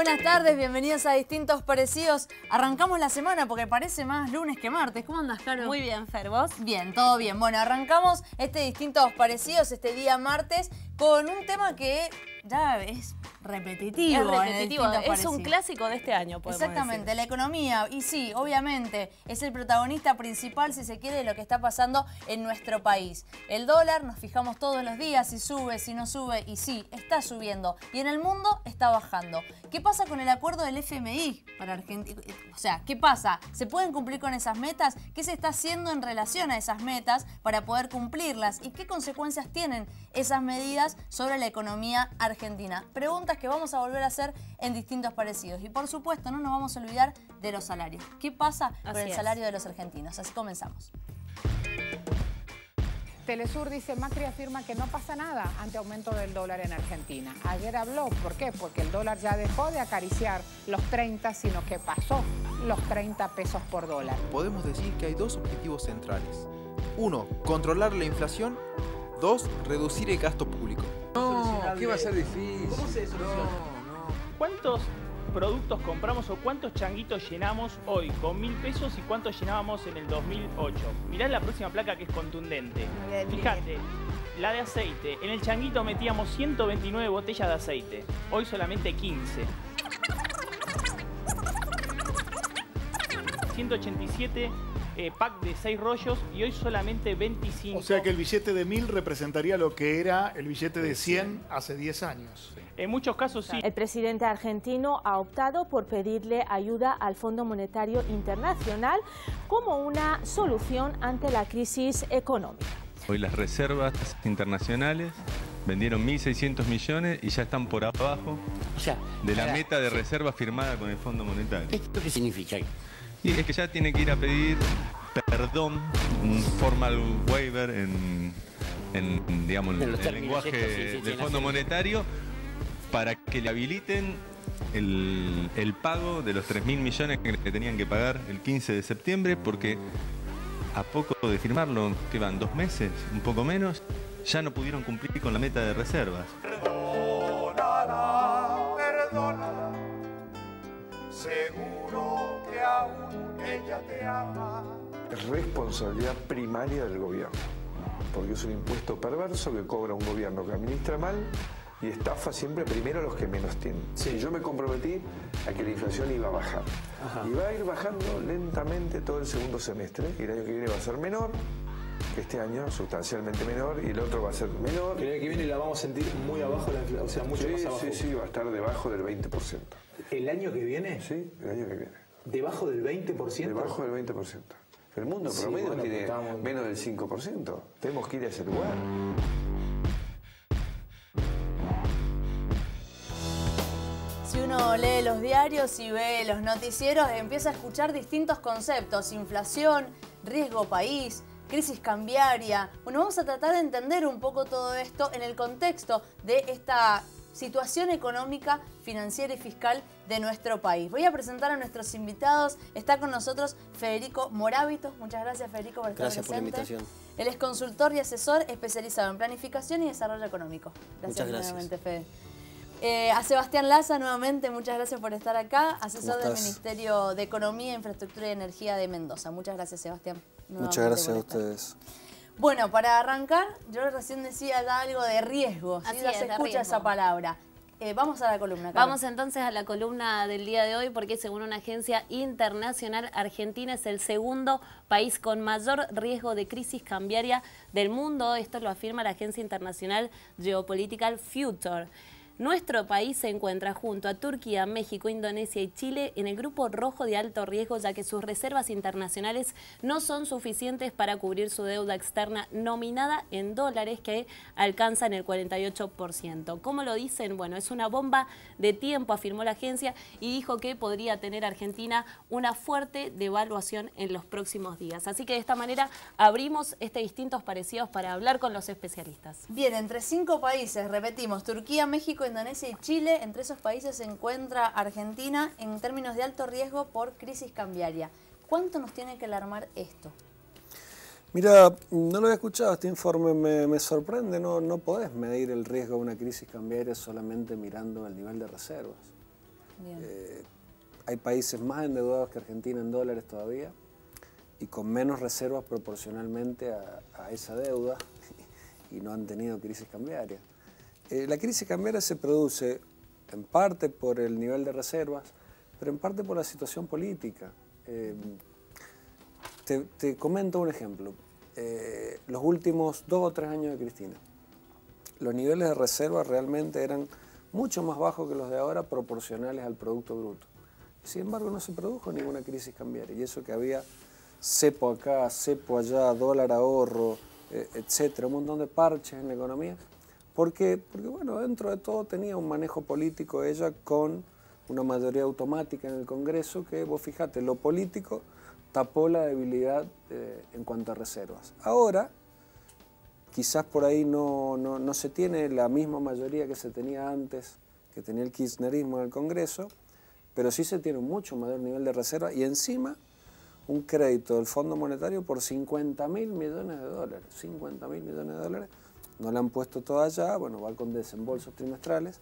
buenas tardes, bienvenidos a Distintos Parecidos. Arrancamos la semana porque parece más lunes que martes. ¿Cómo andas, Caro? Muy bien, Fer, ¿vos? Bien, todo bien. Bueno, arrancamos este Distintos Parecidos este día martes con un tema que ya es repetitivo. Es un clásico de este año, podemos Exactamente, decir. la economía. Y sí, obviamente, es el protagonista principal, si se quiere, de lo que está pasando en nuestro país. El dólar, nos fijamos todos los días si sube, si no sube, y sí, está subiendo. Y en el mundo está bajando. ¿Qué pasa con el acuerdo del FMI para Argentina? O sea, ¿qué pasa? ¿Se pueden cumplir con esas metas? ¿Qué se está haciendo en relación a esas metas para poder cumplirlas? ¿Y qué consecuencias tienen esas medidas sobre la economía argentina? Preguntas que vamos a volver a hacer en Distintos Parecidos. Y por supuesto, no nos vamos a olvidar de los salarios. ¿Qué pasa con el salario de los argentinos? Así comenzamos. Telesur dice, Macri afirma que no pasa nada ante aumento del dólar en Argentina. Ayer habló, ¿por qué? Porque el dólar ya dejó de acariciar los 30, sino que pasó los 30 pesos por dólar. Podemos decir que hay dos objetivos centrales. Uno, controlar la inflación. Dos, reducir el gasto público. No, ¿qué va a ser difícil? ¿Cómo se soluciona? ¿Cuántos productos compramos o cuántos changuitos llenamos hoy con 1000 pesos y cuántos llenábamos en el 2008? Mirá la próxima placa que es contundente. Fíjate, la de aceite. En el changuito metíamos 129 botellas de aceite. Hoy solamente 15. 187 pack de 6 rollos y hoy solamente 25. O sea que el billete de 1000 representaría lo que era el billete de 100 hace 10 años. En muchos casos sí. El presidente argentino ha optado por pedirle ayuda al Fondo Monetario Internacional como una solución ante la crisis económica. Hoy las reservas internacionales vendieron 1.600 millones y ya están por abajo de la meta de reserva firmada con el Fondo Monetario. ¿Esto qué significa? Y es que ya tiene que ir a pedir perdón, un formal waiver en digamos, en el lenguaje del Fondo Monetario para que le habiliten el pago de los 3.000 millones que tenían que pagar el 15 de septiembre, porque a poco de firmarlo, que van 2 meses, un poco menos, ya no pudieron cumplir con la meta de reservas. Perdónala, perdónala, seguro que aún ella te ama. Es responsabilidad primaria del gobierno, porque es un impuesto perverso que cobra un gobierno que administra mal y estafa siempre primero a los que menos tienen. Sí. Yo me comprometí a que la inflación iba a bajar. Ajá. Y va a ir bajando lentamente todo el segundo semestre, y el año que viene va a ser menor, que este año sustancialmente menor, y el otro va a ser menor. El año que viene la vamos a sentir muy abajo, o sea, mucho más abajo. Sí, va a estar debajo del 20%. ¿El año que viene? Sí, el año que viene. ¿Debajo del 20%? Debajo del 20%. El mundo promedio tiene menos del 5%. Tenemos que ir a ese lugar. Si uno lee los diarios y ve los noticieros, empieza a escuchar distintos conceptos: inflación, riesgo país, crisis cambiaria. Bueno, vamos a tratar de entender un poco todo esto en el contexto de esta situación económica, financiera y fiscal de nuestro país. Voy a presentar a nuestros invitados. Está con nosotros Federico Morábito. Muchas gracias, Federico, por estar presente. Gracias por la invitación. Él es consultor y asesor especializado en planificación y desarrollo económico. Muchas gracias. Nuevamente, Fede. A Sebastián Laza, nuevamente, muchas gracias por estar acá, asesor del Ministerio de Economía, Infraestructura y Energía de Mendoza. Muchas gracias, Sebastián. Muchas gracias a ustedes. Bueno, para arrancar, yo recién decía ya algo de riesgo, ¿sí? Ya se escucha esa palabra. Vamos a la columna, Carlos. Vamos entonces a la columna del día de hoy, porque según una agencia internacional, Argentina es el segundo país con mayor riesgo de crisis cambiaria del mundo. Esto lo afirma la agencia internacional Geopolitical Future. Nuestro país se encuentra junto a Turquía, México, Indonesia y Chile en el grupo rojo de alto riesgo, ya que sus reservas internacionales no son suficientes para cubrir su deuda externa nominada en dólares, que alcanzan el 48%. ¿Cómo lo dicen? Bueno, es una bomba de tiempo, afirmó la agencia, y dijo que podría tener Argentina una fuerte devaluación en los próximos días. Así que de esta manera abrimos Distintos Parecidos para hablar con los especialistas. Bien, entre 5 países, repetimos, Turquía, México, Indonesia y Chile. Entre esos países se encuentra Argentina en términos de alto riesgo por crisis cambiaria. ¿Cuánto nos tiene que alarmar esto? Mira, no lo había escuchado, este informe me sorprende. No podés medir el riesgo de una crisis cambiaria solamente mirando el nivel de reservas. Hay países más endeudados que Argentina en dólares todavía y con menos reservas proporcionalmente a esa deuda y no han tenido crisis cambiaria. La crisis cambiaria se produce en parte por el nivel de reservas, pero en parte por la situación política. Te comento un ejemplo. Los últimos 2 o 3 años de Cristina, los niveles de reservas realmente eran mucho más bajos que los de ahora, proporcionales al Producto Bruto. Sin embargo, no se produjo ninguna crisis cambiaria, y eso que había cepo acá, cepo allá, dólar ahorro, etcétera, un montón de parches en la economía. ¿Por qué? Porque, bueno, dentro de todo tenía un manejo político ella con una mayoría automática en el Congreso que, vos fijate, lo político tapó la debilidad en cuanto a reservas. Ahora, quizás por ahí no se tiene la misma mayoría que se tenía antes, que tenía el kirchnerismo en el Congreso, pero sí se tiene un mucho mayor nivel de reserva y encima un crédito del Fondo Monetario por 50.000 millones de dólares. 50.000 millones de dólares, no le han puesto todo allá, bueno, va con desembolsos trimestrales.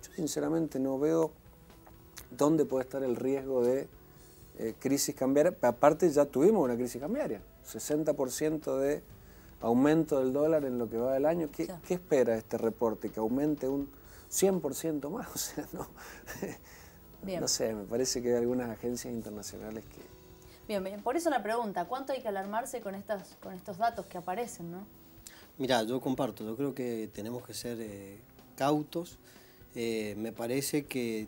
Yo sinceramente no veo dónde puede estar el riesgo de crisis cambiaria. Aparte ya tuvimos una crisis cambiaria, 60% de aumento del dólar en lo que va del año. ¿Qué espera este reporte? ¿Que aumente un 100% más? O sea, no... Bien. No sé, me parece que hay algunas agencias internacionales que... Bien, por eso la pregunta, ¿cuánto hay que alarmarse con estos datos que aparecen, no? Mirá, yo comparto, yo creo que tenemos que ser cautos. Me parece que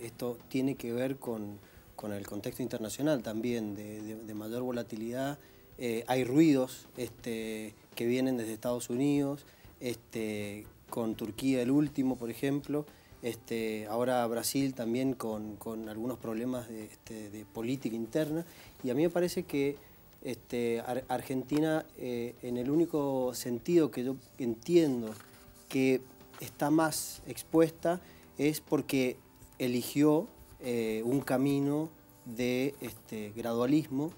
esto tiene que ver con el contexto internacional también, de mayor volatilidad. Hay ruidos que vienen desde Estados Unidos, con Turquía el último, por ejemplo. Ahora Brasil también con algunos problemas de política interna, y a mí me parece que Argentina, en el único sentido que yo entiendo que está más expuesta, es porque eligió un camino de gradualismo,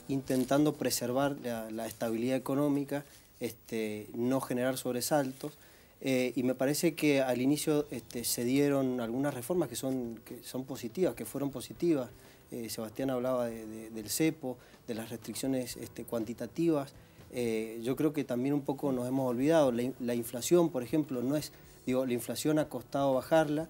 intentando preservar la estabilidad económica, no generar sobresaltos. Y me parece que al inicio se dieron algunas reformas que son positivas, que fueron positivas. Sebastián hablaba del cepo, de las restricciones cuantitativas. Yo creo que también un poco nos hemos olvidado. La inflación, por ejemplo, la inflación ha costado bajarla.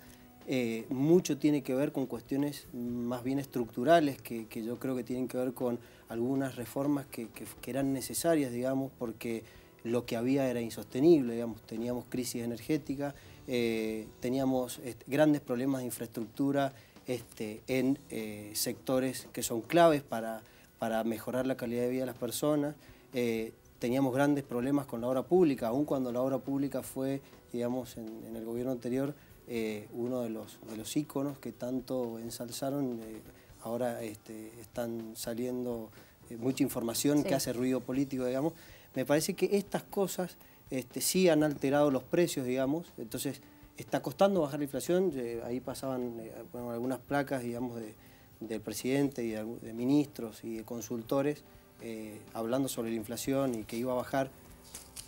Mucho tiene que ver con cuestiones más bien estructurales, que yo creo que tienen que ver con algunas reformas que eran necesarias, digamos, porque lo que había era insostenible, digamos. Teníamos crisis energética, teníamos grandes problemas de infraestructura en sectores que son claves para mejorar la calidad de vida de las personas. Teníamos grandes problemas con la obra pública, aun cuando la obra pública fue, digamos, en el gobierno anterior, uno de los íconos que tanto ensalzaron. Ahora están saliendo mucha información que hace ruido político, digamos. Me parece que estas cosas sí han alterado los precios, digamos. Entonces está costando bajar la inflación. Ahí pasaban algunas placas, digamos, del presidente y de ministros y de consultores hablando sobre la inflación y que iba a bajar.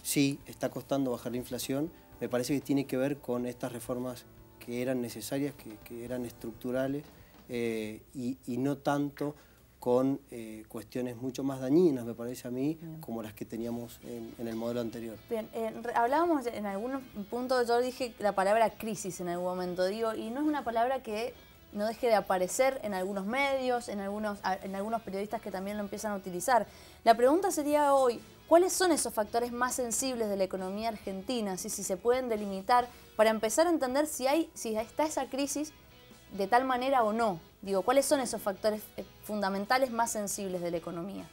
Sí, está costando bajar la inflación. Me parece que tiene que ver con estas reformas que eran necesarias, que eran estructurales, y no tanto con cuestiones mucho más dañinas, me parece a mí, como las que teníamos en el modelo anterior. Bien, hablábamos en algún punto, yo dije la palabra crisis en algún momento, digo, y no es una palabra que no deje de aparecer en algunos medios, en algunos periodistas que también lo empiezan a utilizar. La pregunta sería hoy, ¿cuáles son esos factores más sensibles de la economía argentina? Si se pueden delimitar para empezar a entender si está esa crisis de tal manera o no. Digo, ¿cuáles son esos factores fundamentales más sensibles de la economía?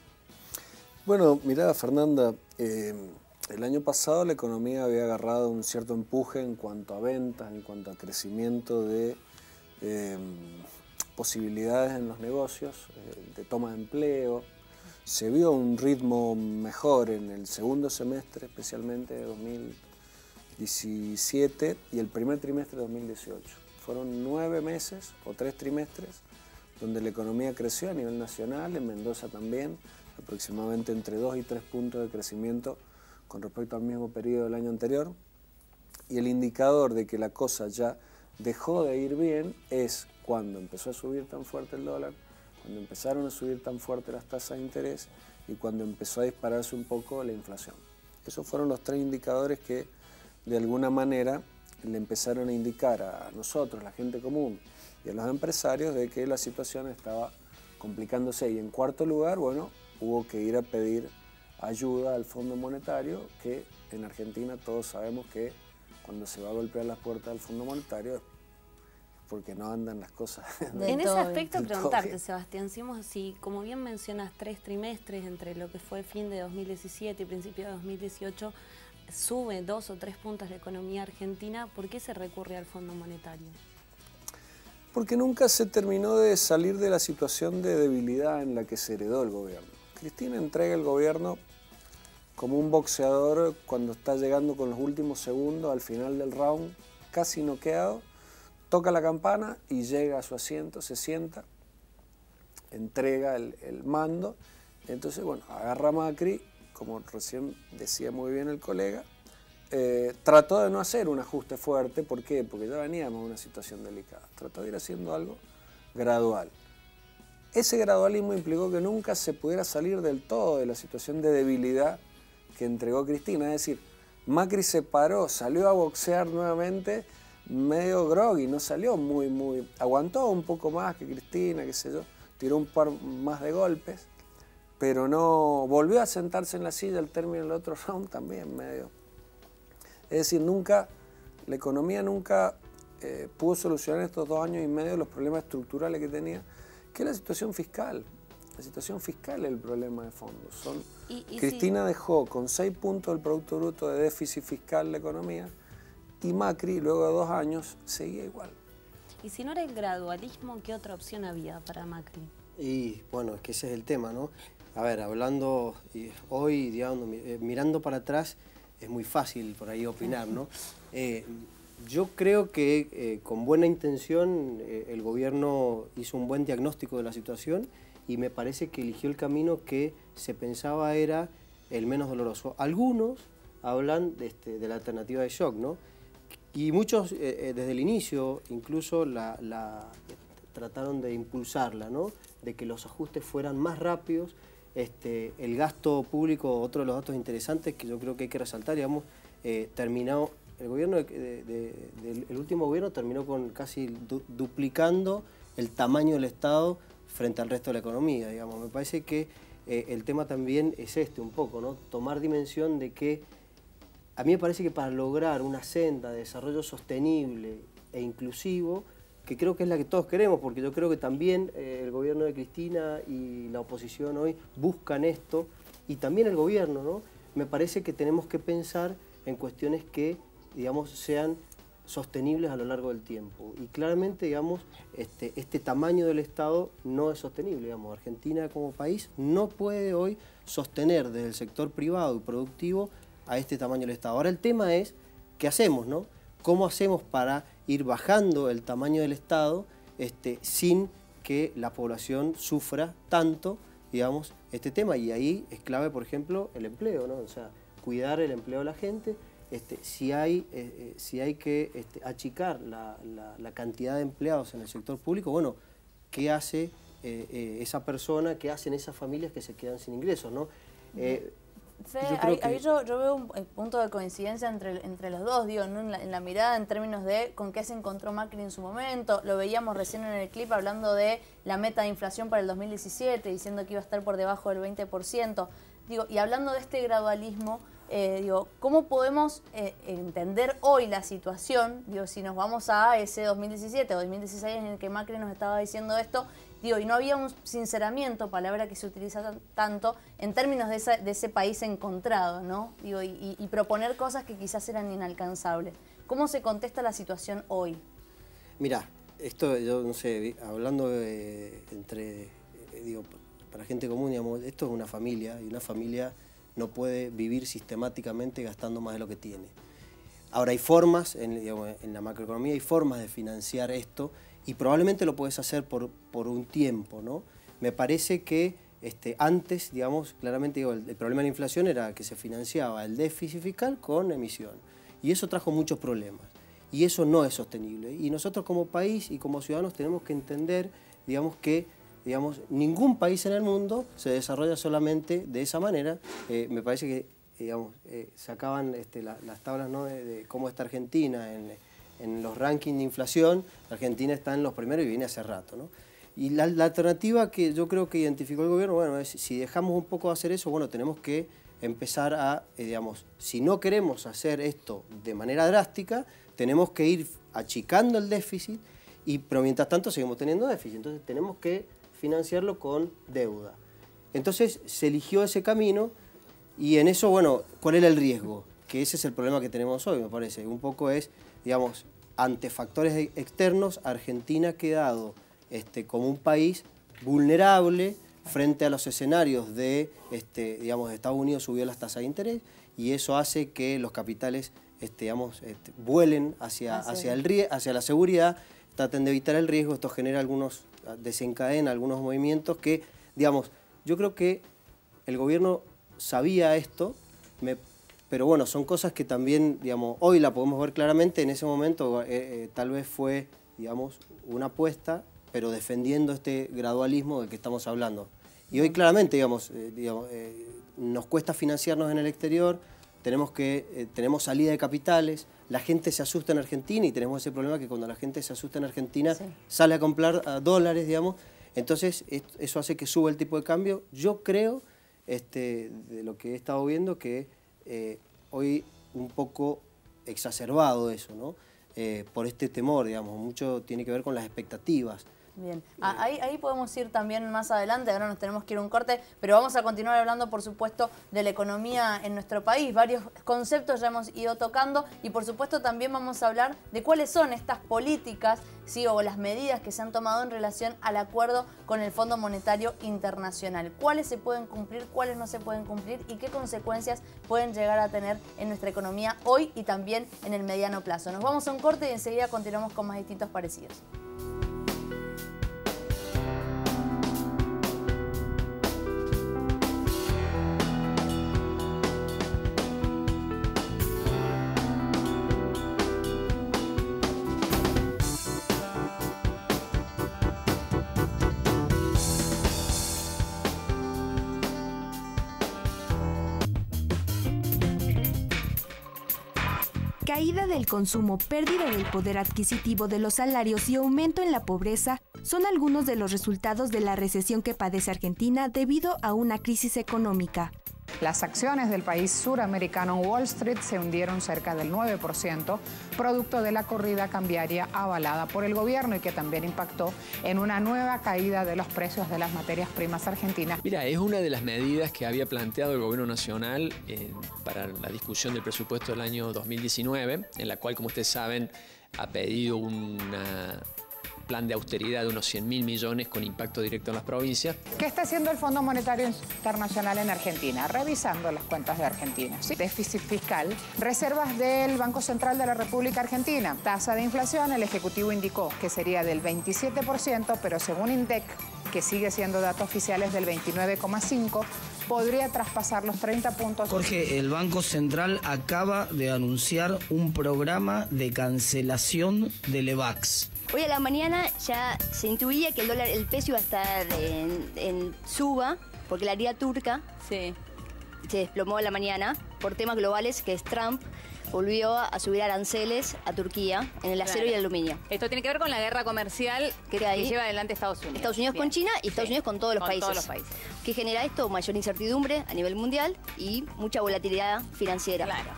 Bueno, mirá, Fernanda, el año pasado la economía había agarrado un cierto empuje en cuanto a ventas, en cuanto a crecimiento de posibilidades en los negocios, de toma de empleo. Se vio un ritmo mejor en el segundo semestre, especialmente de 2017 y el primer trimestre de 2018. Fueron 9 meses o 3 trimestres donde la economía creció a nivel nacional, en Mendoza también, aproximadamente entre 2 y 3 puntos de crecimiento con respecto al mismo periodo del año anterior. Y el indicador de que la cosa ya dejó de ir bien es cuando empezó a subir tan fuerte el dólar, cuando empezaron a subir tan fuerte las tasas de interés y cuando empezó a dispararse un poco la inflación. Esos fueron los 3 indicadores que de alguna manera le empezaron a indicar a nosotros, la gente común y a los empresarios, de que la situación estaba complicándose. Y en cuarto lugar, bueno, hubo que ir a pedir ayuda al Fondo Monetario, que en Argentina todos sabemos que cuando se va a golpear las puertas del Fondo Monetario es porque no andan las cosas. En ese aspecto, preguntarte, Sebastián, si como bien mencionas 3 trimestres entre lo que fue fin de 2017 y principio de 2018, sube 2 o 3 puntos la economía argentina, ¿por qué se recurre al Fondo Monetario? Porque nunca se terminó de salir de la situación de debilidad en la que se heredó el gobierno. Cristina entrega el gobierno como un boxeador cuando está llegando con los últimos segundos al final del round, casi noqueado, toca la campana y llega a su asiento, se sienta, entrega el mando. Entonces, bueno, agarra a Macri, como recién decía muy bien el colega, trató de no hacer un ajuste fuerte. ¿Por qué? Porque ya veníamos en una situación delicada. Trató de ir haciendo algo gradual. Ese gradualismo implicó que nunca se pudiera salir del todo de la situación de debilidad que entregó Cristina. Es decir, Macri se paró, salió a boxear nuevamente medio groggy, no salió muy... Aguantó un poco más que Cristina, qué sé yo, tiró un par más de golpes, pero no volvió a sentarse en la silla al término del otro round también medio. Es decir, la economía nunca pudo solucionar en estos 2 años y medio los problemas estructurales que tenía, que es la situación fiscal. La situación fiscal es el problema de fondo. Cristina dejó con 6 puntos del Producto Bruto de déficit fiscal la economía, y Macri, luego de 2 años, seguía igual. Y si no era el gradualismo, ¿qué otra opción había para Macri? Y bueno, es que ese es el tema, ¿no? A ver, hablando hoy, digamos, mirando para atrás, es muy fácil por ahí opinar, ¿no? Yo creo que con buena intención el gobierno hizo un buen diagnóstico de la situación y me parece que eligió el camino que se pensaba era el menos doloroso. Algunos hablan de la alternativa de shock, ¿no? Y muchos desde el inicio incluso trataron de impulsarla, ¿no? De que los ajustes fueran más rápidos. El gasto público, otro de los datos interesantes que yo creo que hay que resaltar, digamos, terminó, el gobierno el último gobierno terminó con casi duplicando el tamaño del Estado frente al resto de la economía, digamos. Me parece que el tema también es un poco, ¿no? Tomar dimensión de que a mí me parece que para lograr una senda de desarrollo sostenible e inclusivo, que creo que es la que todos queremos, porque yo creo que también el gobierno de Cristina y la oposición hoy buscan esto, y también el gobierno, ¿no? Me parece que tenemos que pensar en cuestiones que, digamos, sean sostenibles a lo largo del tiempo. Y claramente, digamos, este tamaño del Estado no es sostenible. Digamos, Argentina como país no puede hoy sostener desde el sector privado y productivo a este tamaño del Estado. Ahora el tema es, ¿qué hacemos, no? ¿Cómo hacemos para ir bajando el tamaño del Estado sin que la población sufra tanto, digamos, este tema? Y ahí es clave, por ejemplo, el empleo, ¿no? O sea, cuidar el empleo de la gente. Si hay que achicar la cantidad de empleados en el sector público, bueno, ¿qué hace esa persona? ¿Qué hacen esas familias que se quedan sin ingresos, ¿no? Ahí yo veo un punto de coincidencia entre los dos, digo, ¿no? en la mirada en términos de con qué se encontró Macri en su momento. Lo veíamos recién en el clip hablando de la meta de inflación para el 2017, diciendo que iba a estar por debajo del 20%. Digo, y hablando de este gradualismo, digo, ¿cómo podemos entender hoy la situación? Digo, si nos vamos a ese 2017 o 2016 en el que Macri nos estaba diciendo esto, digo, y no había un sinceramiento, palabra que se utiliza tanto, en términos de ese país encontrado, ¿no? Digo, y proponer cosas que quizás eran inalcanzables. ¿Cómo se contesta la situación hoy? Mirá, esto, yo no sé, hablando digo, para gente común, digamos, esto es una familia, y una familia no puede vivir sistemáticamente gastando más de lo que tiene. Ahora hay formas, digamos, en la macroeconomía hay formas de financiar esto, y probablemente lo puedes hacer por un tiempo, ¿no? Me parece que antes, digamos, claramente digo, el problema de la inflación era que se financiaba el déficit fiscal con emisión. Y eso trajo muchos problemas. y eso no es sostenible. Y nosotros como país y como ciudadanos tenemos que entender, digamos, que ningún país en el mundo se desarrolla solamente de esa manera. Me parece que, digamos, sacaban las tablas, ¿no?, de cómo está Argentina en los rankings de inflación. Argentina está en los primeros y viene hace rato, ¿no? Y la alternativa que yo creo que identificó el gobierno, bueno, es si dejamos un poco de hacer eso, bueno, tenemos que empezar a, digamos, si no queremos hacer esto de manera drástica, tenemos que ir achicando el déficit, pero mientras tanto seguimos teniendo déficit, entonces tenemos que financiarlo con deuda. Entonces se eligió ese camino y en eso, bueno, ¿cuál era el riesgo? Que ese es el problema que tenemos hoy, me parece. Un poco es, digamos, ante factores externos, Argentina ha quedado como un país vulnerable frente a los escenarios de, digamos, Estados Unidos subió las tasas de interés y eso hace que los capitales, digamos, vuelen hacia la seguridad, traten de evitar el riesgo. Esto genera desencadena algunos movimientos que, digamos, yo creo que el gobierno sabía esto, pero bueno, son cosas que también, digamos, hoy la podemos ver claramente. En ese momento tal vez fue, digamos, una apuesta, pero defendiendo este gradualismo del que estamos hablando. Y hoy claramente, digamos, nos cuesta financiarnos en el exterior, tenemos salida de capitales, la gente se asusta en Argentina y tenemos ese problema que cuando la gente se asusta en Argentina sale a comprar dólares, digamos. Entonces eso hace que suba el tipo de cambio. Yo creo, de lo que he estado viendo, que hoy un poco exacerbado eso, ¿no? Por este temor, digamos, mucho tiene que ver con las expectativas. Bien, ahí podemos ir también más adelante, ahora nos tenemos que ir a un corte, pero vamos a continuar hablando, por supuesto, de la economía en nuestro país. Varios conceptos ya hemos ido tocando y, por supuesto, también vamos a hablar de cuáles son estas políticas, ¿sí?, o las medidas que se han tomado en relación al acuerdo con el Fondo Monetario Internacional. ¿Cuáles se pueden cumplir, cuáles no se pueden cumplir y qué consecuencias pueden llegar a tener en nuestra economía hoy y también en el mediano plazo? Nos vamos a un corte y enseguida continuamos con más distintos parecidos. Caída del consumo, pérdida del poder adquisitivo de los salarios y aumento en la pobreza son algunos de los resultados de la recesión que padece Argentina debido a una crisis económica. Las acciones del país suramericano en Wall Street se hundieron cerca del 9%, producto de la corrida cambiaria avalada por el gobierno y que también impactó en una nueva caída de los precios de las materias primas argentinas. Mira, es una de las medidas que había planteado el gobierno nacional para la discusión del presupuesto del año 2019, en la cual, como ustedes saben, ha pedido una plan de austeridad de unos 100.000 millones con impacto directo en las provincias. ¿Qué está haciendo el Fondo Monetario Internacional en Argentina? Revisando las cuentas de Argentina. ¿Sí? Déficit fiscal, reservas del Banco Central de la República Argentina, tasa de inflación, el Ejecutivo indicó que sería del 27%, pero según INDEC, que sigue siendo datos oficiales del 29,5%, podría traspasar los 30 puntos. Jorge, el Banco Central acaba de anunciar un programa de cancelación del EVAX. Hoy a la mañana ya se intuía que el peso iba a estar en suba, porque la lira turca se desplomó a la mañana por temas globales, que es Trump volvió a subir aranceles a Turquía en el acero y el aluminio. Esto tiene que ver con la guerra comercial que lleva adelante Estados Unidos. Estados Unidos con China y Estados Unidos con todos los países. ¿Qué genera esto? Mayor incertidumbre a nivel mundial y mucha volatilidad financiera. Claro.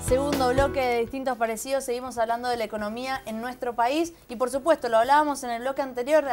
Segundo bloque de distintos parecidos, seguimos hablando de la economía en nuestro país y por supuesto lo hablábamos en el bloque anterior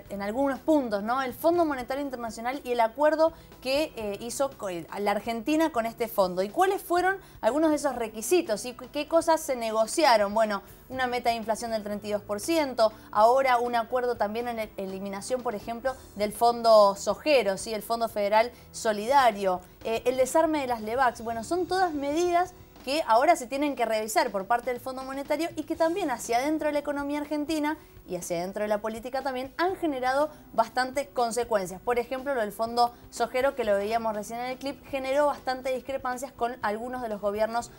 en algunos puntos, ¿no? El Fondo Monetario Internacional y el acuerdo que hizo la Argentina con este fondo. ¿Y cuáles fueron algunos de esos requisitos? ¿Y qué cosas se negociaron? Bueno, una meta de inflación del 32%, ahora un acuerdo también en la eliminación, por ejemplo, del Fondo Sojero, ¿sí? El Fondo Federal Solidario, el desarme de las LEVAX. Bueno, son todas medidas que ahora se tienen que revisar por parte del Fondo Monetario y que también hacia adentro de la economía argentina y hacia adentro de la política también han generado bastantes consecuencias. Por ejemplo, lo del Fondo Sojero, que lo veíamos recién en el clip, generó bastantes discrepancias con algunos de los gobiernos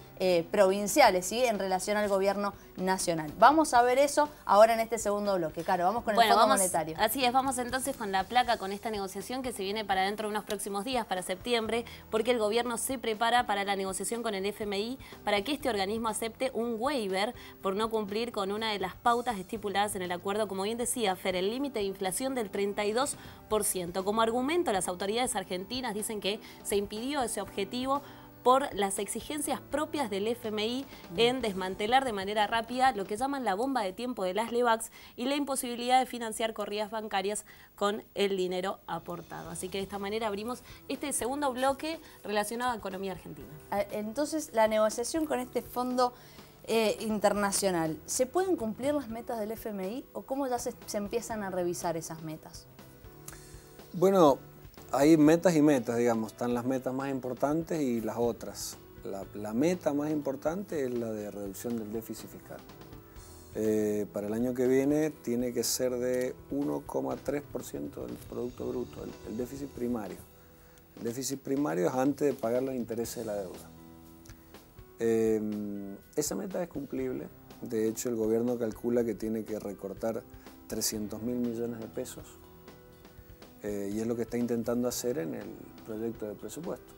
provinciales, ¿sí?, en relación al gobierno nacional. Vamos a ver eso ahora en este segundo bloque. Caro, vamos con el Fondo Monetario. Así es, vamos entonces con la placa, con esta negociación que se viene para dentro de unos próximos días, para septiembre, porque el gobierno se prepara para la negociación con el FMI para que este organismo acepte un waiver por no cumplir con una de las pautas estipuladas en el acuerdo, como bien decía Fer, el límite de inflación del 32%. Como argumento, las autoridades argentinas dicen que se impidió ese objetivo por las exigencias propias del FMI en desmantelar de manera rápida lo que llaman la bomba de tiempo de las LEVAX y la imposibilidad de financiar corridas bancarias con el dinero aportado. Así que de esta manera abrimos este segundo bloque relacionado a economía argentina. Entonces, la negociación con este fondo internacional, ¿se pueden cumplir las metas del FMI o cómo ya se empiezan a revisar esas metas? Bueno, hay metas y metas, digamos. Están las metas más importantes y las otras. La meta más importante es la de reducción del déficit fiscal. Para el año que viene tiene que ser de 1,3% del Producto Bruto, el déficit primario. El déficit primario es antes de pagar los intereses de la deuda. Esa meta es cumplible. De hecho, el gobierno calcula que tiene que recortar 300.000 millones de pesos. Y es lo que está intentando hacer en el proyecto de presupuesto.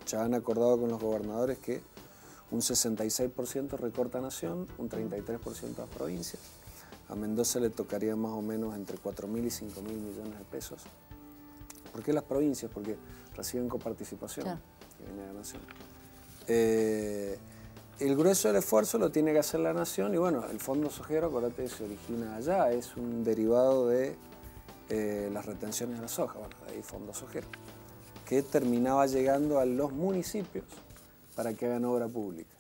Ya han acordado con los gobernadores que un 66% recorta a Nación, un 33% a provincias. A Mendoza le tocaría más o menos entre 4.000 y 5.000 millones de pesos. ¿Por qué las provincias? Porque reciben coparticipación, claro, que viene de Nación. El grueso del esfuerzo lo tiene que hacer la Nación y bueno, el Fondo Sojero, acuérdate, se origina allá, es un derivado de las retenciones de la soja, bueno, de ahí Fondo Sojero, que terminaba llegando a los municipios para que hagan obra pública.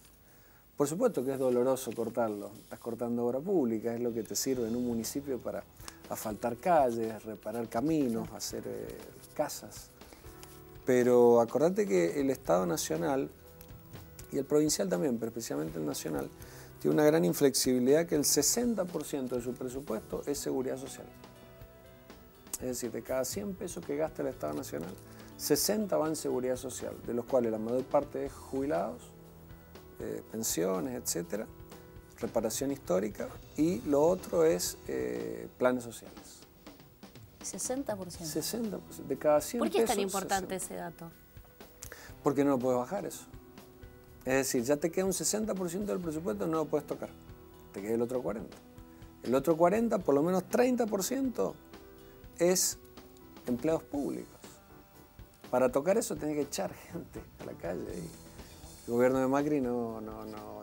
Por supuesto que es doloroso cortarlo, estás cortando obra pública, es lo que te sirve en un municipio para asfaltar calles, reparar caminos, hacer casas. Pero acordate que el Estado Nacional, y el provincial también, pero especialmente el nacional, tiene una gran inflexibilidad que el 60% de su presupuesto es seguridad social. Es decir, de cada 100 pesos que gasta el Estado Nacional, 60 van en seguridad social, de los cuales la mayor parte es jubilados, pensiones, etcétera, reparación histórica, y lo otro es planes sociales. 60%. 60%, de cada 100 pesos. ¿Por qué es tan importante 60? Ese dato? Porque no lo puedes bajar eso. Es decir, ya te queda un 60% del presupuesto, no lo puedes tocar. Te queda el otro 40%. El otro 40%, por lo menos 30%, es empleados públicos. Para tocar eso tenés que echar gente a la calle. Y el gobierno de Macri no,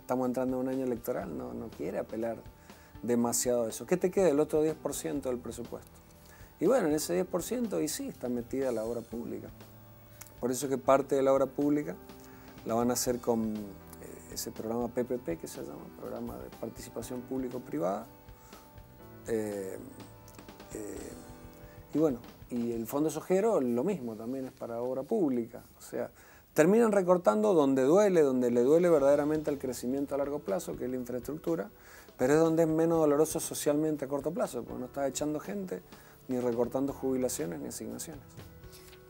estamos entrando en un año electoral, no quiere apelar demasiado a eso. ¿Qué te queda? El otro 10% del presupuesto. Y bueno, en ese 10% y sí está metida la obra pública. Por eso que parte de la obra pública la van a hacer con ese programa PPP, que se llama Programa de Participación Público-Privada. Y bueno, y el Fondo Sojero lo mismo, también es para obra pública. O sea, terminan recortando donde le duele verdaderamente el crecimiento a largo plazo, que es la infraestructura, pero es donde es menos doloroso socialmente a corto plazo, porque no estás echando gente, ni recortando jubilaciones ni asignaciones.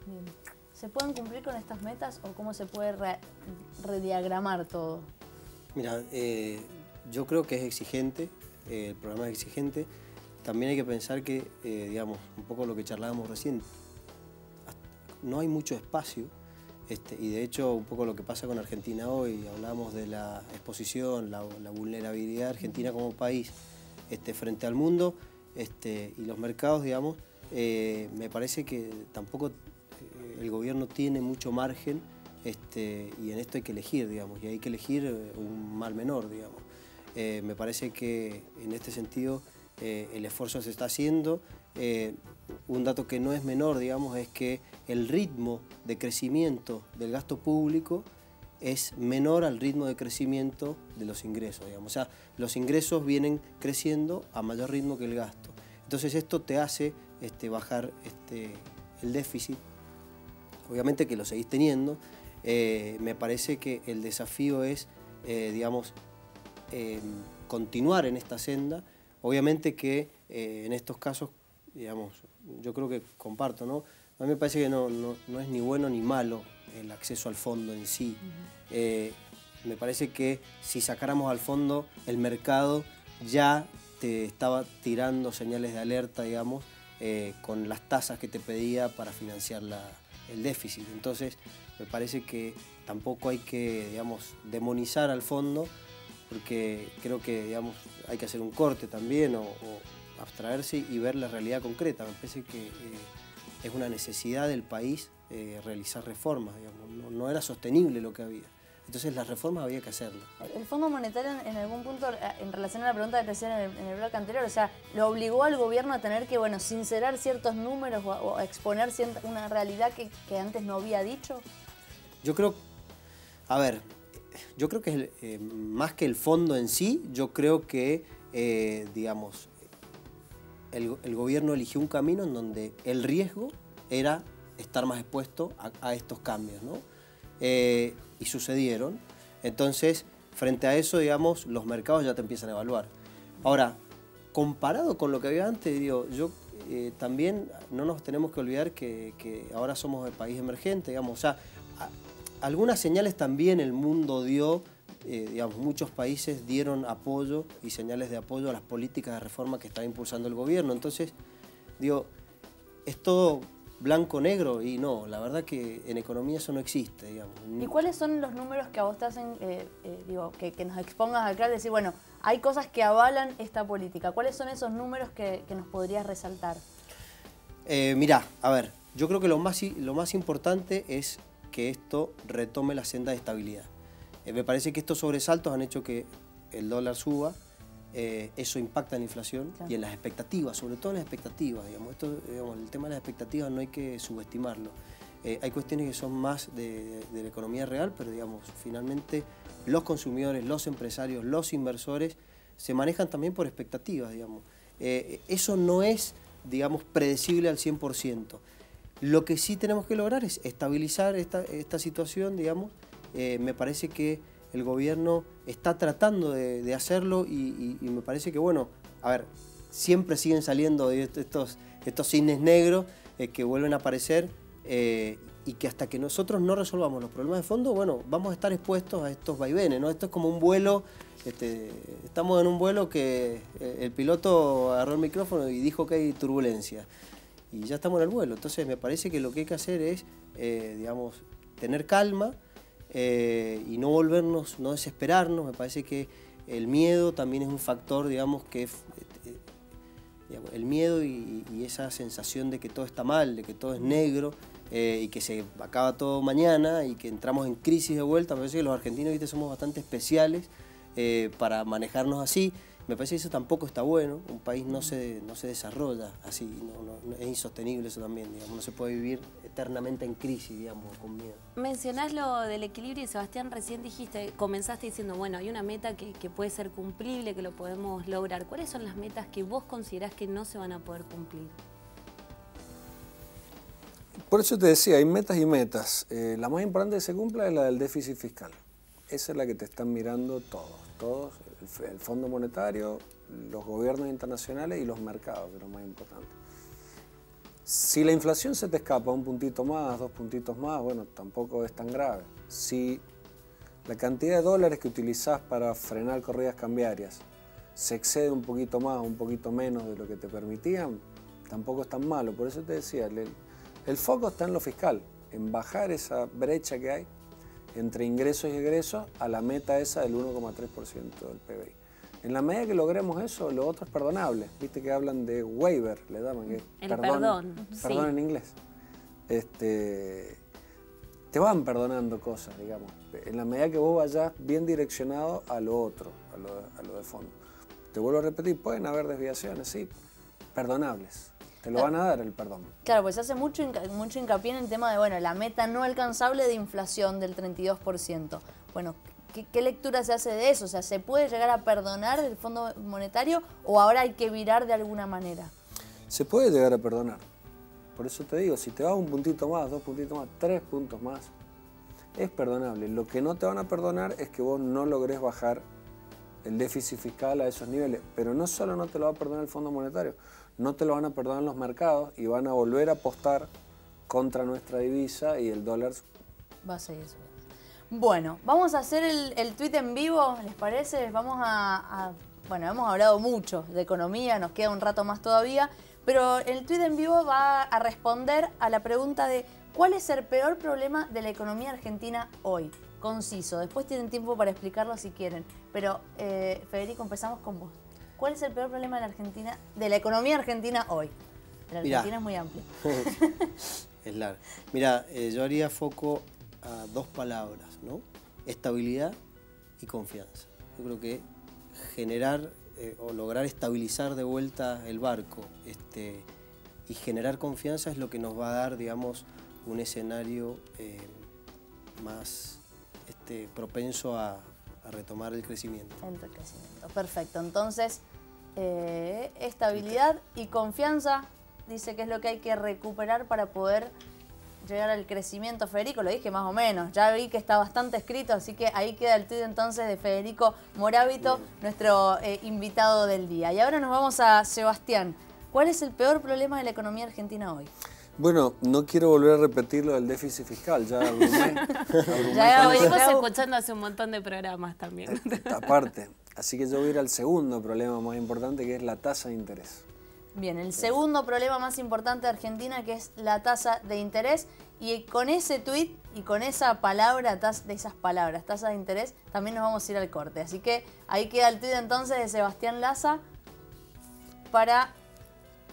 Bien. ¿Se pueden cumplir con estas metas o cómo se puede rediagramar todo? Mira, yo creo que es exigente, el programa es exigente. También hay que pensar que, digamos, un poco lo que charlábamos recién, no hay mucho espacio, y de hecho un poco lo que pasa con Argentina hoy, hablamos de la exposición, la vulnerabilidad de Argentina como país frente al mundo y los mercados, digamos, me parece que tampoco el gobierno tiene mucho margen y en esto hay que elegir, digamos, y hay que elegir un mal menor, digamos. Me parece que en este sentido el esfuerzo se está haciendo. Un dato que no es menor, digamos, es que el ritmo de crecimiento del gasto público es menor al ritmo de crecimiento de los ingresos, digamos. O sea, los ingresos vienen creciendo a mayor ritmo que el gasto. Entonces esto te hace bajar el déficit. Obviamente que lo seguís teniendo. Me parece que el desafío es digamos, continuar en esta senda. Obviamente que en estos casos, digamos, yo creo que comparto, ¿no? A mí me parece que no es ni bueno ni malo el acceso al fondo en sí. Me parece que si sacáramos al fondo, el mercado ya te estaba tirando señales de alerta, digamos, con las tasas que te pedía para financiar el déficit. Entonces, me parece que tampoco hay que, digamos, demonizar al fondo, porque creo que, digamos, hay que hacer un corte también o abstraerse y ver la realidad concreta. Me parece que es una necesidad del país realizar reformas, digamos. No era sostenible lo que había. Entonces las reformas había que hacerlas. El Fondo Monetario en algún punto, en relación a la pregunta que te hacían en el bloque anterior, o sea, lo obligó al gobierno a tener que, bueno, sincerar ciertos números o exponer una realidad que antes no había dicho. Yo creo, a ver, yo creo que más que el fondo en sí, yo creo que, digamos, el gobierno eligió un camino en donde el riesgo era estar más expuesto a estos cambios, ¿no? Y sucedieron. Entonces, frente a eso, digamos, los mercados ya te empiezan a evaluar. Ahora, comparado con lo que había antes, digo, yo también no nos tenemos que olvidar que ahora somos el país emergente, digamos. O sea, algunas señales también el mundo dio, digamos, muchos países dieron apoyo y señales de apoyo a las políticas de reforma que está impulsando el gobierno. Entonces, digo, es todo blanco-negro y no, la verdad que en economía eso no existe, digamos. ¿Y cuáles son los números que a vos te hacen, digo, que nos expongas acá, decir, bueno, hay cosas que avalan esta política? ¿Cuáles son esos números que nos podrías resaltar? Mirá, a ver, yo creo que lo más importante es que esto retome la senda de estabilidad. Me parece que estos sobresaltos han hecho que el dólar suba, eso impacta en la inflación, claro, y en las expectativas, sobre todo en las expectativas, digamos. Digamos, el tema de las expectativas no hay que subestimarlo. Hay cuestiones que son más de la economía real, pero digamos, finalmente los consumidores, los empresarios, los inversores se manejan también por expectativas, digamos. Eso no es, digamos, predecible al 100%. Lo que sí tenemos que lograr es estabilizar esta situación, digamos. Me parece que el gobierno está tratando de hacerlo y me parece que, bueno, a ver, siempre siguen saliendo estos cisnes negros que vuelven a aparecer y que hasta que nosotros no resolvamos los problemas de fondo, bueno, vamos a estar expuestos a estos vaivenes, ¿no? Esto es como un vuelo, estamos en un vuelo que el piloto agarró el micrófono y dijo que hay turbulencia y ya estamos en el vuelo. Entonces me parece que lo que hay que hacer es, digamos, tener calma, y no volvernos, no desesperarnos. Me parece que el miedo también es un factor, digamos, que digamos, el miedo y esa sensación de que todo está mal, de que todo es negro y que se acaba todo mañana y que entramos en crisis de vuelta. Me parece que los argentinos, ¿viste?, somos bastante especiales para manejarnos así. Me parece que eso tampoco está bueno. Un país no se desarrolla así, es insostenible eso también, digamos. No se puede vivir eternamente en crisis, digamos, con miedo. Mencionás lo del equilibrio y, Sebastián, recién comenzaste diciendo, bueno, hay una meta que puede ser cumplible, que lo podemos lograr. ¿Cuáles son las metas que vos considerás que no se van a poder cumplir? Por eso te decía, hay metas y metas. La más importante que se cumpla es la del déficit fiscal. Esa es la que te están mirando todos, el Fondo Monetario, los gobiernos internacionales y los mercados, que es lo más importante. Si la inflación se te escapa un puntito más, 2 puntitos más, bueno, tampoco es tan grave. Si la cantidad de dólares que utilizás para frenar corridas cambiarias se excede un poquito más, un poquito menos de lo que te permitían, tampoco es tan malo. Por eso te decía, el foco está en lo fiscal, en bajar esa brecha que hay entre ingresos y egresos a la meta esa del 1,3% del PBI. En la medida que logremos eso, lo otro es perdonable. Viste que hablan de waiver, le llaman, que el perdón sí, en inglés. Te van perdonando cosas, digamos, en la medida que vos vayas bien direccionado a lo otro, a lo de fondo. Te vuelvo a repetir, pueden haber desviaciones, sí, perdonables. Te lo van a dar el perdón. Claro, pues se hace mucho hincapié en el tema de, bueno, la meta no alcanzable de inflación del 32%. Bueno, ¿qué lectura se hace de eso? O sea, ¿se puede llegar a perdonar el Fondo Monetario o ahora hay que virar de alguna manera? Se puede llegar a perdonar. Por eso te digo, si te vas un puntito más, 2 puntitos más, 3 puntos más, es perdonable. Lo que no te van a perdonar es que vos no logres bajar el déficit fiscal a esos niveles. Pero no solo no te lo va a perdonar el Fondo Monetario, no te lo van a perdonar los mercados y van a volver a apostar contra nuestra divisa y el dólar va a seguir subiendo. Bueno, vamos a hacer el tuit en vivo, ¿les parece? Vamos bueno, hemos hablado mucho de economía, nos queda un rato más todavía, pero el tuit en vivo va a responder a la pregunta de ¿cuál es el peor problema de la economía argentina hoy? Conciso, después tienen tiempo para explicarlo si quieren, pero Federico, empezamos con vos. ¿Cuál es el peor problema de la economía argentina hoy? La Argentina es muy amplia. Es largo. Mira, yo haría foco a dos palabras, ¿no? Estabilidad y confianza. Yo creo que generar o lograr estabilizar de vuelta el barco y generar confianza es lo que nos va a dar, digamos, un escenario más propenso a retomar el crecimiento. El crecimiento, perfecto. Entonces, estabilidad y confianza, dice que es lo que hay que recuperar para poder llegar al crecimiento. Federico, lo dije más o menos, ya vi que está bastante escrito, así que ahí queda el tuit entonces de Federico Morábito, nuestro invitado del día. Y ahora nos vamos a Sebastián. ¿Cuál es el peor problema de la economía argentina hoy? Bueno, no quiero volver a repetir lo del déficit fiscal, ya abrumé. Ya lo venimos escuchando hace un montón de programas también. Aparte, así que yo voy a ir al segundo problema más importante, que es la tasa de interés. Bien, el segundo problema más importante de Argentina, que es la tasa de interés. Y con ese tuit y con esa palabra, de esas palabras, tasa de interés, también nos vamos a ir al corte. Así que ahí queda el tuit entonces de Sebastián Laza para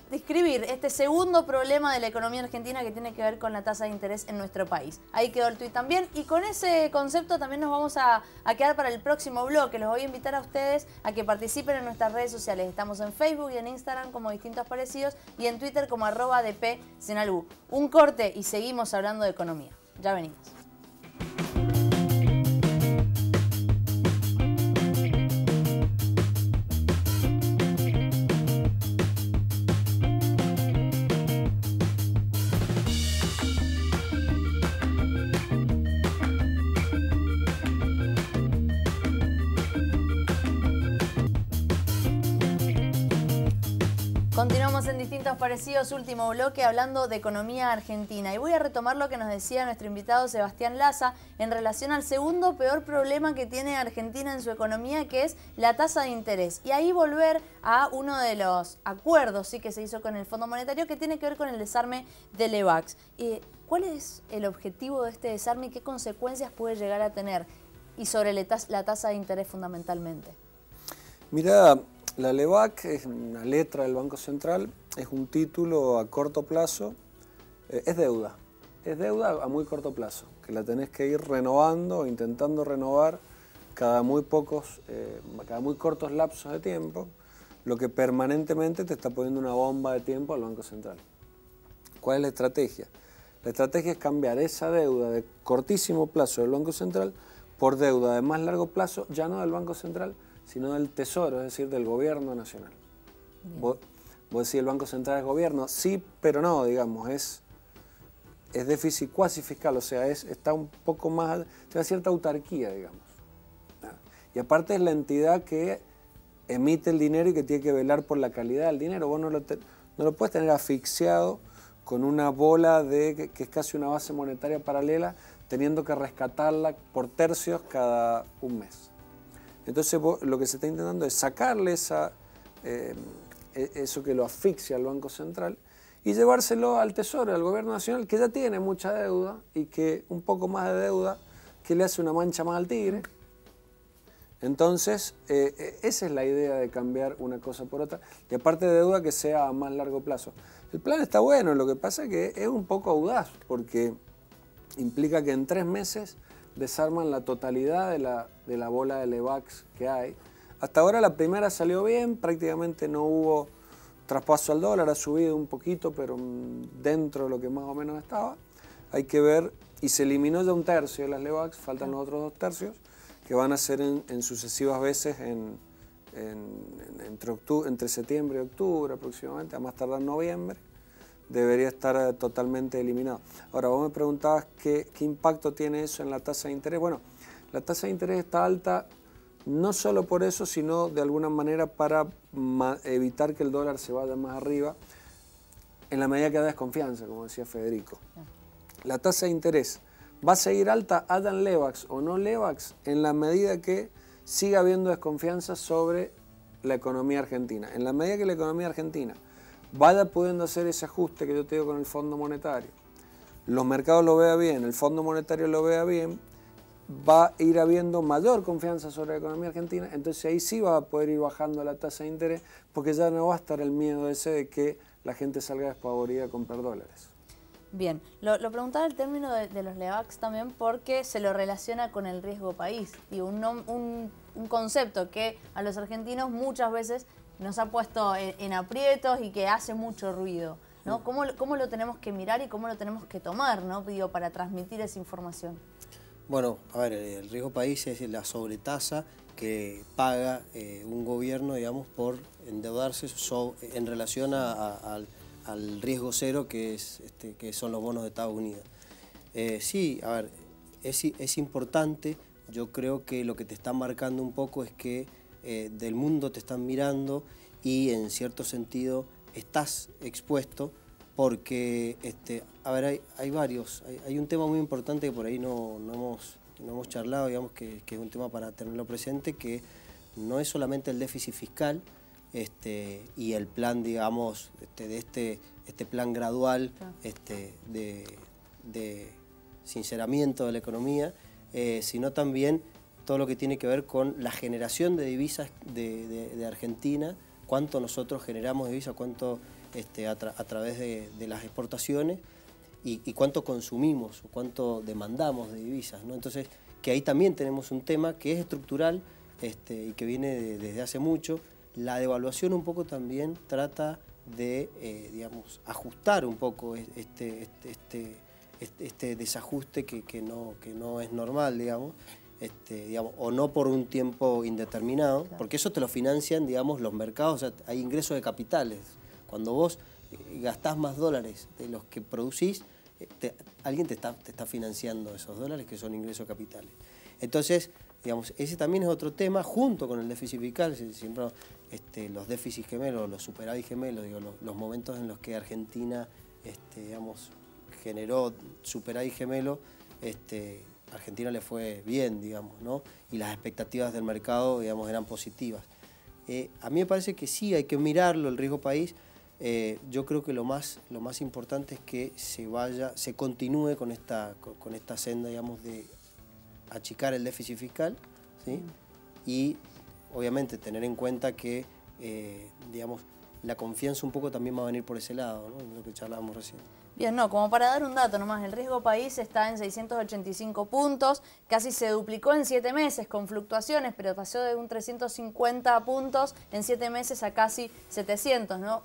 describir este segundo problema de la economía argentina que tiene que ver con la tasa de interés en nuestro país. Ahí quedó el tuit también y con ese concepto también nos vamos a quedar para el próximo bloque. Los voy a invitar a ustedes a que participen en nuestras redes sociales. Estamos en Facebook y en Instagram como Distintos Parecidos y en Twitter como @dpsenalbu. Un corte y seguimos hablando de economía. Ya venimos. Continuamos en Distintos Parecidos, último bloque, hablando de economía argentina. Y voy a retomar lo que nos decía nuestro invitado Sebastián Laza en relación al segundo peor problema que tiene Argentina en su economía, que es la tasa de interés. Y ahí volver a uno de los acuerdos que se hizo con el Fondo Monetario, que tiene que ver con el desarme del EVAX. ¿Cuál es el objetivo de este desarme y qué consecuencias puede llegar a tener? Y sobre la tasa de interés fundamentalmente. Mira, la LEVAC es una letra del Banco Central, es un título a corto plazo, es deuda a muy corto plazo, que la tenés que ir renovando o intentando renovar cada muy cortos lapsos de tiempo, lo que permanentemente te está poniendo una bomba de tiempo al Banco Central. ¿Cuál es la estrategia? La estrategia es cambiar esa deuda de cortísimo plazo del Banco Central por deuda de más largo plazo, ya no del Banco Central, sino del Tesoro, es decir, del Gobierno Nacional. Vos decís, ¿el Banco Central es gobierno? Sí, pero no, digamos, es déficit cuasi fiscal, o sea, está un poco más, tiene cierta autarquía, digamos. Y aparte es la entidad que emite el dinero y que tiene que velar por la calidad del dinero. Vos no lo puedes tener asfixiado con una bola que es casi una base monetaria paralela, teniendo que rescatarla por tercios cada un mes. Entonces lo que se está intentando es sacarle eso que lo asfixia al Banco Central y llevárselo al Tesoro, al Gobierno Nacional, que ya tiene mucha deuda y que un poco más de deuda que le hace una mancha más al tigre. Entonces, esa es la idea de cambiar una cosa por otra. Y aparte de deuda, que sea a más largo plazo. El plan está bueno, lo que pasa es que es un poco audaz, porque implica que en 3 meses desarman la totalidad de la bola de LEVAX que hay. Hasta ahora la primera salió bien, prácticamente no hubo traspaso al dólar, ha subido un poquito, pero dentro de lo que más o menos estaba. Hay que ver, y se eliminó ya 1/3 de las LEVAX, faltan los otros 2/3, que van a ser en sucesivas veces entre septiembre y octubre aproximadamente, a más tardar noviembre, debería estar totalmente eliminado. Ahora, vos me preguntabas qué impacto tiene eso en la tasa de interés. Bueno, la tasa de interés está alta no solo por eso, sino de alguna manera para evitar que el dólar se vaya más arriba, en la medida que haya desconfianza, como decía Federico. La tasa de interés va a seguir alta, hayan Levax o no Levax, en la medida que siga habiendo desconfianza sobre la economía argentina. En la medida que la economía argentina vaya pudiendo hacer ese ajuste que yo te digo con el Fondo Monetario, los mercados lo vean bien, el Fondo Monetario lo vea bien, va a ir habiendo mayor confianza sobre la economía argentina, entonces ahí sí va a poder ir bajando la tasa de interés, porque ya no va a estar el miedo ese de que la gente salga despavorida a comprar dólares. Bien, lo preguntaba el término de los Levax también porque se lo relaciona con el riesgo país. Digo, un concepto que a los argentinos muchas veces nos ha puesto en aprietos y que hace mucho ruido, ¿no? ¿Cómo lo tenemos que mirar y cómo lo tenemos que tomar, ¿no? Digo, para transmitir esa información? Bueno, a ver, el riesgo país es la sobretasa que paga un gobierno, digamos, por endeudarse en relación al riesgo cero que son los bonos de Estados Unidos. Sí, a ver, es importante. Yo creo que lo que te está marcando un poco es que del mundo te están mirando y en cierto sentido estás expuesto porque, a ver, hay un tema muy importante que por ahí no hemos charlado, digamos, que es un tema para tenerlo presente, que no es solamente el déficit fiscal y el plan, digamos, de este plan gradual de sinceramiento de la economía, sino también todo lo que tiene que ver con la generación de divisas de Argentina, cuánto nosotros generamos de divisas, cuánto a través de las exportaciones y cuánto consumimos o cuánto demandamos de divisas, ¿no? Entonces, que ahí también tenemos un tema que es estructural y que viene desde hace mucho. La devaluación un poco también trata de, digamos, ajustar un poco este desajuste que no es normal, digamos, o no por un tiempo indeterminado, claro. Porque eso te lo financian, digamos, los mercados, o sea, hay ingresos de capitales. Cuando vos gastás más dólares de los que producís, alguien te está financiando esos dólares que son ingresos de capitales. Entonces, digamos, ese también es otro tema, junto con el déficit fiscal, siempre los déficits gemelos, los superávit gemelos, digo, los momentos en los que Argentina, digamos, generó superávit gemelo, Argentina le fue bien, digamos, ¿no? Y las expectativas del mercado, digamos, eran positivas. A mí me parece que sí, hay que mirarlo, el riesgo país. Yo creo que lo más importante es que se continúe con esta senda, digamos, de achicar el déficit fiscal, ¿sí? Y obviamente tener en cuenta que, digamos, la confianza un poco también va a venir por ese lado, ¿no? Lo que charlábamos recién. Bien, no, como para dar un dato nomás, el riesgo país está en 685 puntos, casi se duplicó en 7 meses con fluctuaciones, pero pasó de un 350 puntos en 7 meses a casi 700, ¿no?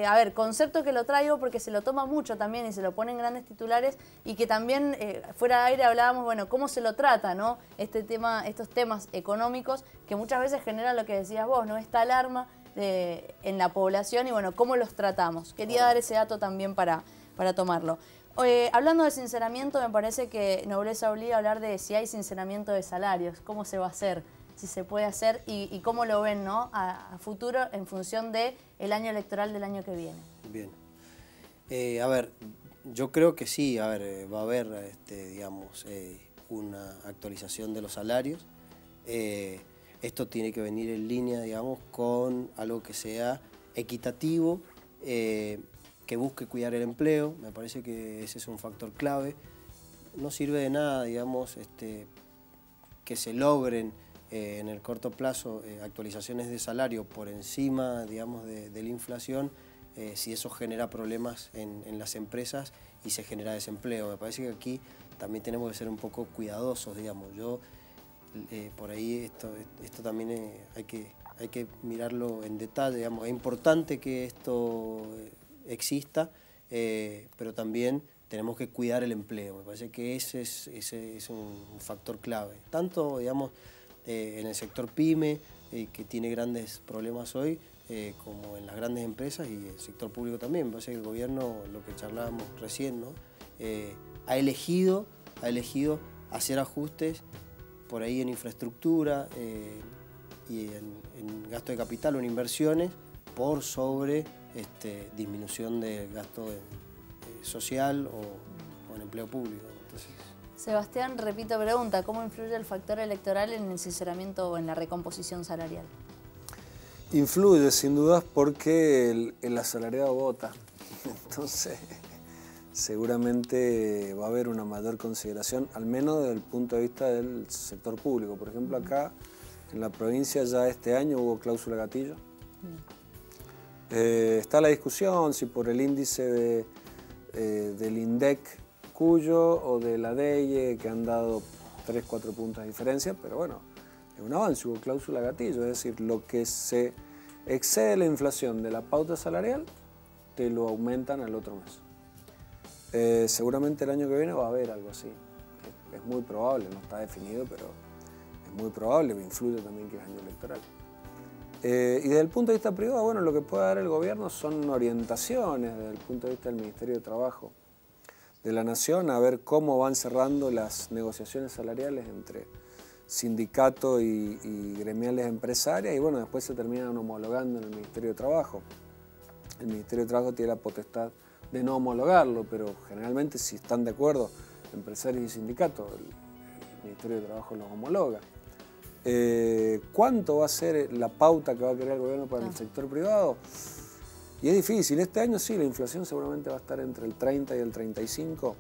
A ver, concepto que lo traigo porque se lo toma mucho también y se lo ponen grandes titulares y que también fuera de aire hablábamos, bueno, cómo se lo trata, ¿no? Estos temas económicos que muchas veces generan lo que decías vos, ¿no? Esta alarma en la población y bueno, cómo los tratamos. Quería dar ese dato también para tomarlo. Hablando de sinceramiento, me parece que Nobleza obliga a hablar de si hay sinceramiento de salarios, cómo se va a hacer, si se puede hacer y cómo lo ven, ¿no? a futuro en función del año electoral del año que viene. Bien. A ver, yo creo que sí, a ver, va a haber, digamos, una actualización de los salarios. Esto tiene que venir en línea, digamos, con algo que sea equitativo, que busque cuidar el empleo. Me parece que ese es un factor clave. No sirve de nada, digamos, que se logren en el corto plazo actualizaciones de salario por encima, digamos, de la inflación, si eso genera problemas en las empresas y se genera desempleo. Me parece que aquí también tenemos que ser un poco cuidadosos, digamos. Por ahí esto también hay que mirarlo en detalle, digamos. Es importante que esto exista, pero también tenemos que cuidar el empleo. Me parece que ese es un factor clave. Tanto, digamos, en el sector PYME, que tiene grandes problemas hoy, como en las grandes empresas y el sector público también. Me parece que el gobierno, lo que charlábamos recién, ¿no? Ha elegido hacer ajustes por ahí en infraestructura y en gasto de capital o en inversiones por sobre disminución del gasto social o en empleo público. Entonces, Sebastián, repito pregunta, ¿cómo influye el factor electoral en el sinceramiento o en la recomposición salarial? Influye sin dudas porque el asalariado vota, entonces seguramente va a haber una mayor consideración, al menos desde el punto de vista del sector público. Por ejemplo, acá en la provincia ya este año hubo cláusula gatillo. Está la discusión si por el índice del INDEC Cuyo o de la DEIE, que han dado 3-4 puntos de diferencia, pero bueno, es un avance, hubo cláusula gatillo, es decir, lo que se excede la inflación de la pauta salarial, te lo aumentan al otro mes. Seguramente el año que viene va a haber algo así, es muy probable, no está definido, pero es muy probable, me influye también que es año electoral. Y desde el punto de vista privado, bueno, lo que puede dar el gobierno son orientaciones desde el punto de vista del Ministerio de Trabajo de la Nación, a ver cómo van cerrando las negociaciones salariales entre sindicato y gremiales empresarias, y bueno, después se terminan homologando en el Ministerio de Trabajo. El Ministerio de Trabajo tiene la potestad de no homologarlo, pero generalmente si están de acuerdo empresarios y sindicatos, el Ministerio de Trabajo los homologa. ¿Cuánto va a ser la pauta que va a querer el gobierno para el sector privado? Y es difícil. Este año sí, la inflación seguramente va a estar entre el 30 y el 35.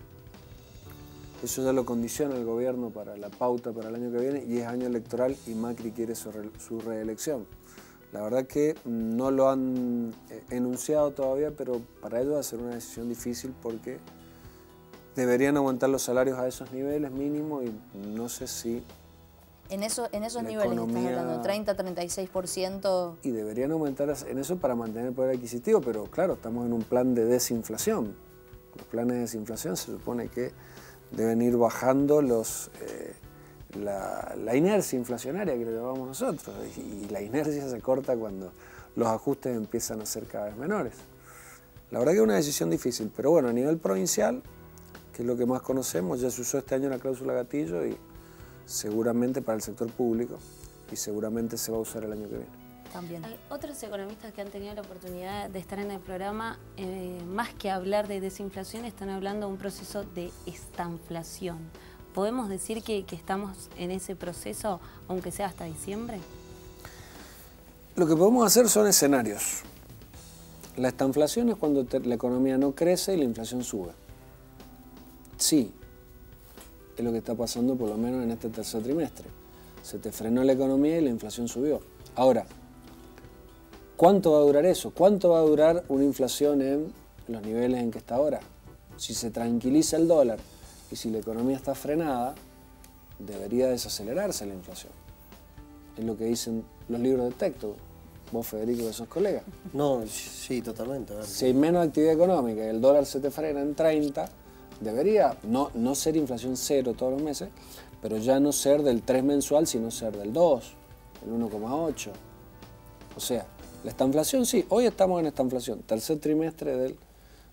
Eso ya lo condiciona el gobierno para la pauta para el año que viene, y es año electoral y Macri quiere su reelección. La verdad que no lo han enunciado todavía, pero para ellos va a ser una decisión difícil porque deberían aumentar los salarios a esos niveles mínimos y no sé si... En esos niveles estás hablando, 30-36%. Y deberían aumentar en eso para mantener el poder adquisitivo, pero claro, estamos en un plan de desinflación. Los planes de desinflación se supone que deben ir bajando la inercia inflacionaria que le llamamos nosotros. Y la inercia se corta cuando los ajustes empiezan a ser cada vez menores. La verdad que es una decisión difícil, pero bueno, a nivel provincial, que es lo que más conocemos, ya se usó este año la cláusula gatillo y seguramente para el sector público, y seguramente se va a usar el año que viene. También. Hay otros economistas que han tenido la oportunidad de estar en el programa, más que hablar de desinflación, están hablando de un proceso de estanflación. ¿Podemos decir que estamos en ese proceso, aunque sea hasta diciembre? Lo que podemos hacer son escenarios. La estanflación es cuando la economía no crece y la inflación sube. Sí. Es lo que está pasando por lo menos en este tercer trimestre. Se te frenó la economía y la inflación subió. Ahora, ¿cuánto va a durar eso? ¿Cuánto va a durar una inflación en los niveles en que está ahora? Si se tranquiliza el dólar y si la economía está frenada, debería desacelerarse la inflación. Es lo que dicen los libros de texto. Vos, Federico, que sos colega. No, sí, totalmente. Si hay menos actividad económica y el dólar se te frena en 30, debería no ser inflación cero todos los meses, pero ya no ser del 3 mensual, sino ser del 2, el 1,8. O sea, la estanflación sí, hoy estamos en estanflación, tercer trimestre del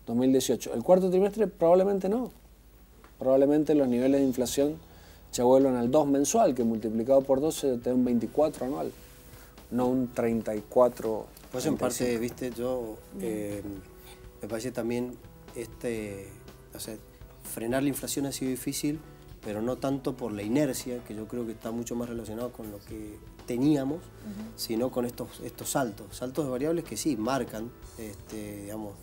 2018. El cuarto trimestre probablemente no. Probablemente los niveles de inflación ya vuelvan al 2 mensual, que multiplicado por 12 te da un 24 anual, no un 34. Pues en parte, viste, yo me parece también o sea, frenar la inflación ha sido difícil, pero no tanto por la inercia, que yo creo que está mucho más relacionado con lo que teníamos, sino con estos saltos de variables que sí marcan, digamos,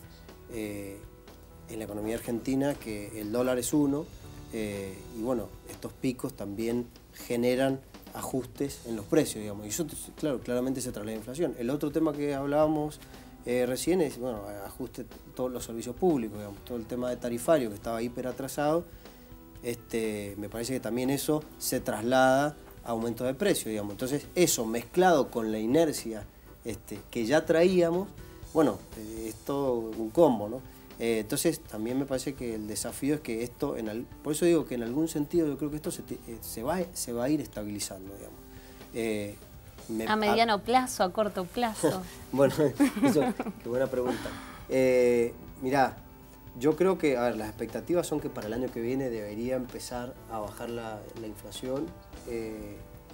en la economía argentina, que el dólar es 1, y bueno, estos picos también generan ajustes en los precios, digamos, y eso, claro, claramente se traslada a la inflación. El otro tema que hablábamos recién es, bueno, ajuste todos los servicios públicos, digamos, todo el tema de tarifario que estaba hiper atrasado, me parece que también eso se traslada a aumento de precio, digamos. Entonces, eso mezclado con la inercia que ya traíamos, bueno, es todo un combo, ¿no? Entonces, también me parece que el desafío es que esto, por eso digo que en algún sentido yo creo que esto se va a ir estabilizando, digamos. ¿A mediano plazo, a corto plazo? Bueno, eso, qué buena pregunta. Mirá, yo creo que, a ver, las expectativas son que para el año que viene debería empezar a bajar la inflación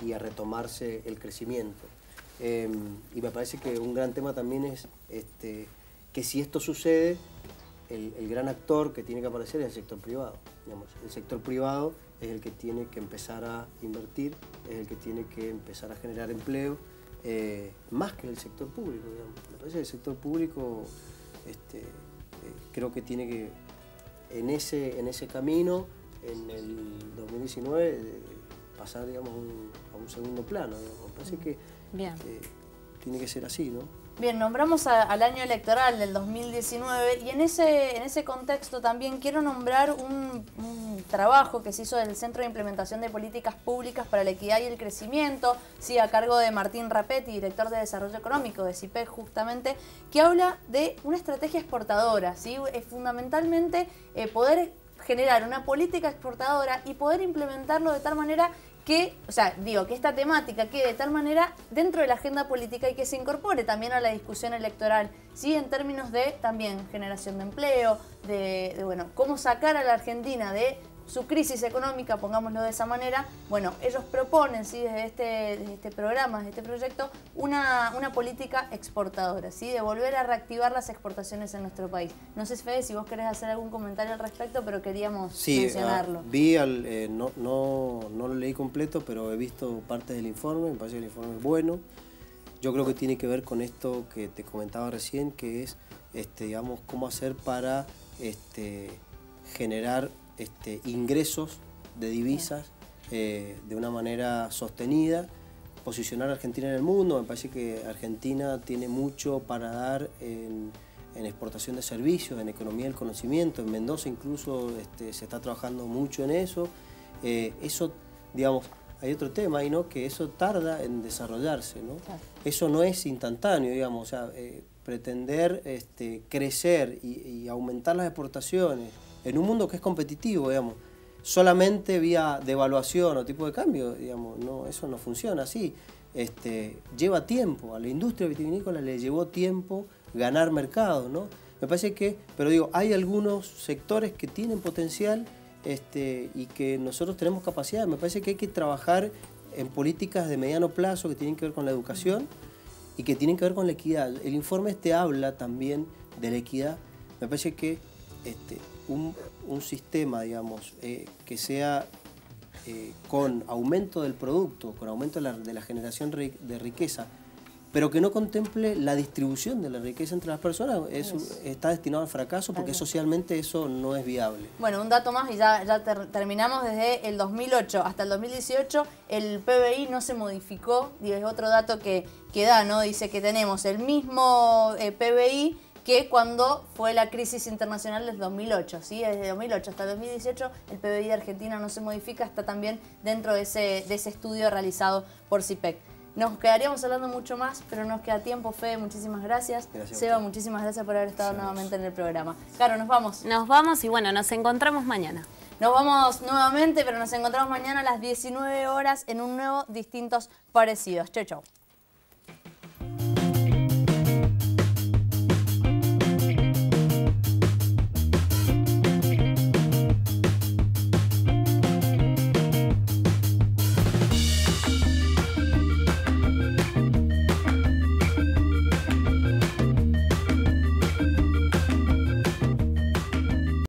y a retomarse el crecimiento. Y me parece que un gran tema también es que si esto sucede, el gran actor que tiene que aparecer es el sector privado. Digamos, el sector privado es el que tiene que empezar a invertir, es el que tiene que empezar a generar empleo, más que el sector público. Digamos. Me parece que el sector público creo que tiene que, en ese camino, en el 2019, pasar, digamos, a un segundo plano. Digamos. Me parece que tiene que ser así, ¿no? Bien, nombramos al año electoral del 2019 y en ese contexto también quiero nombrar un trabajo que se hizo del Centro de Implementación de Políticas Públicas para la Equidad y el Crecimiento, sí, a cargo de Martín Rapetti, director de Desarrollo Económico de CIPEC justamente, que habla de una estrategia exportadora, ¿sí? Fundamentalmente poder generar una política exportadora y poder implementarlo de tal manera que, que esta temática quede de tal manera dentro de la agenda política y que se incorpore también a la discusión electoral, ¿sí? En términos de también generación de empleo, de cómo sacar a la Argentina de su crisis económica, pongámoslo de esa manera. Bueno, ellos proponen, ¿sí? desde este programa, desde este proyecto, una política exportadora, ¿sí? De volver a reactivar las exportaciones en nuestro país. No sé, Fede, si vos querés hacer algún comentario al respecto, pero queríamos mencionarlo. Vi, no lo leí completo, pero he visto partes del informe, me parece que el informe es bueno. Yo creo que tiene que ver con esto que te comentaba recién, que es, digamos, cómo hacer para generar ingresos de divisas de una manera sostenida, posicionar a Argentina en el mundo. Me parece que Argentina tiene mucho para dar en exportación de servicios, en economía del conocimiento. En Mendoza incluso se está trabajando mucho en eso. Eso, digamos, hay otro tema ahí, ¿no? Que eso tarda en desarrollarse, ¿no? Claro. Eso no es instantáneo, digamos, pretender crecer y aumentar las exportaciones en un mundo que es competitivo, digamos, solamente vía devaluación o tipo de cambio, digamos, no, eso no funciona así. Lleva tiempo, a la industria vitivinícola le llevó tiempo ganar mercado, ¿no? Me parece que, pero digo, hay algunos sectores que tienen potencial y que nosotros tenemos capacidad. Me parece que hay que trabajar en políticas de mediano plazo que tienen que ver con la educación y que tienen que ver con la equidad. El informe habla también de la equidad. Me parece que un sistema, digamos, que sea con aumento del producto, con aumento de la generación de riqueza, pero que no contemple la distribución de la riqueza entre las personas, está destinado al fracaso porque socialmente eso no es viable. Bueno, un dato más y ya terminamos. Desde el 2008 hasta el 2018 el PBI no se modificó, y es otro dato que da, ¿no? Dice que tenemos el mismo PBI que cuando fue la crisis internacional del 2008, ¿sí? Desde 2008 hasta el 2018 el PBI de Argentina no se modifica, está también dentro de ese estudio realizado por CIPEC. Nos quedaríamos hablando mucho más, pero nos queda tiempo. Fede, muchísimas gracias. Seba, muchísimas gracias por haber estado nuevamente en el programa. Caro, nos vamos. Nos vamos y bueno, nos encontramos mañana. Nos vamos nuevamente, pero nos encontramos mañana a las 19 horas en un nuevo Distintos Parecidos. Chau, chau.